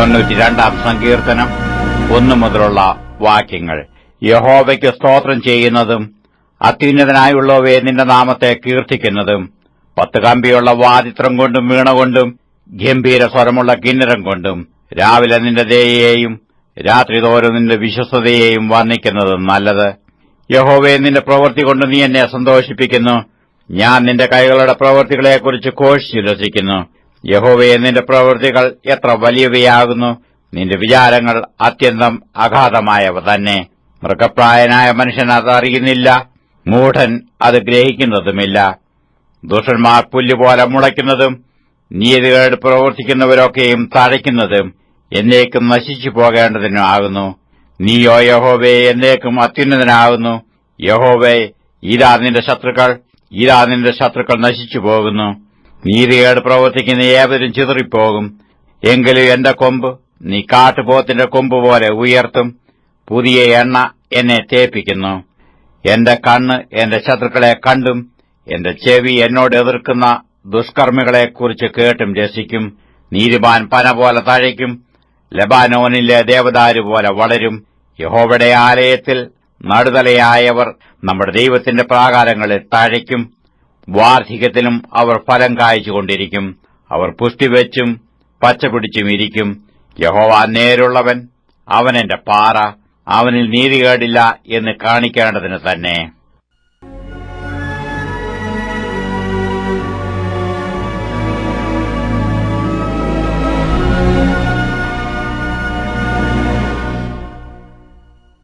92 സങ്കീർത്തനം 1 മുതലുള്ള വാക്യങ്ങൾ. യഹോവയ്ക്ക് സ്തോത്രം ചെയ്യുന്നതും അത്യുന്നതനായുള്ളവയെ നിന്റെ നാമത്തെ കീർത്തിക്കുന്നതും 10 കമ്പിയുള്ള വാദിത്രം കൊണ്ടും വീണ കൊണ്ടും ഗംഭീര സ്വരമുള്ള കിന്നരം കൊണ്ടും രാവിലെ നിന്റെ ദയയെയും രാത്രി തോറും നിന്റെ വിശ്വസ്തതയെയും വർണ്ണിക്കുന്നതും നല്ലത്. യഹോവയെ നിന്റെ പ്രവൃത്തി കൊണ്ട് നീ എന്നെ സന്തോഷിപ്പിക്കുന്നു. ഞാൻ നിന്റെ കൈകളുടെ പ്രവൃത്തികളെക്കുറിച്ച് ഘോഷിച്ചുല്ലസിക്കുന്നു. യഹോവയെ നിന്റെ പ്രവൃത്തികൾ എത്ര വലിയവയാകുന്നു! നിന്റെ വിചാരങ്ങൾ അത്യന്തം അഗാധമായവ തന്നെ. മൃഗപ്രായനായ മനുഷ്യൻ അതറിയുന്നില്ല, മൂഢൻ അത് ഗ്രഹിക്കുന്നതുമില്ല. ദുഷ്ടന്മാർ പുല്ലുപോലെ മുളയ്ക്കുന്നതും നീതികേട് പ്രവർത്തിക്കുന്നവരൊക്കെയും തഴയ്ക്കുന്നതും എന്നേക്കും നശിച്ചു പോകേണ്ടതിനും ആകുന്നു. നീയോ യഹോവേ എന്നേക്കും അത്യുന്നതനാകുന്നു. യഹോവേ, ഇതാ നിന്റെ ശത്രുക്കൾ നശിച്ചു പോകുന്നു. നീതികേട് പ്രവർത്തിക്കുന്ന ഏവരും ചിതറിപ്പോകും. എങ്കിലും എന്റെ കൊമ്പ് നീ കാട്ടുപോത്തിന്റെ കൊമ്പ് പോലെ ഉയർത്തും. പുതിയ എണ്ണ എന്നെ തേപ്പിക്കുന്നു. എന്റെ കണ്ണ് എന്റെ ശത്രുക്കളെ കണ്ടും എന്റെ ചെവി എന്നോട് എതിർക്കുന്ന ദുഷ്കർമ്മികളെക്കുറിച്ച് കേട്ടും രസിക്കും. നീതിമാൻ പന പോലെ തഴയ്ക്കും, ലെബാനോനിലെ ദേവദാരു പോലെ വളരും. യഹോവയുടെ ആലയത്തിൽ നടുതലയായവർ നമ്മുടെ ദൈവത്തിന്റെ പ്രാകാരങ്ങളിൽ തഴയ്ക്കും. വാർദ്ധക്യത്തിലും അവർ ഫലം കായ്ച്ചുകൊണ്ടിരിക്കും. അവർ പുഷ്ടിവെച്ചും പച്ചപിടിച്ചും ഇരിക്കും. യഹോവ നേരുള്ളവൻ, അവൻ എന്റെ പാറ, അവനിൽ നീതികേടില്ല എന്ന് കാണിക്കേണ്ടതിന് തന്നെ.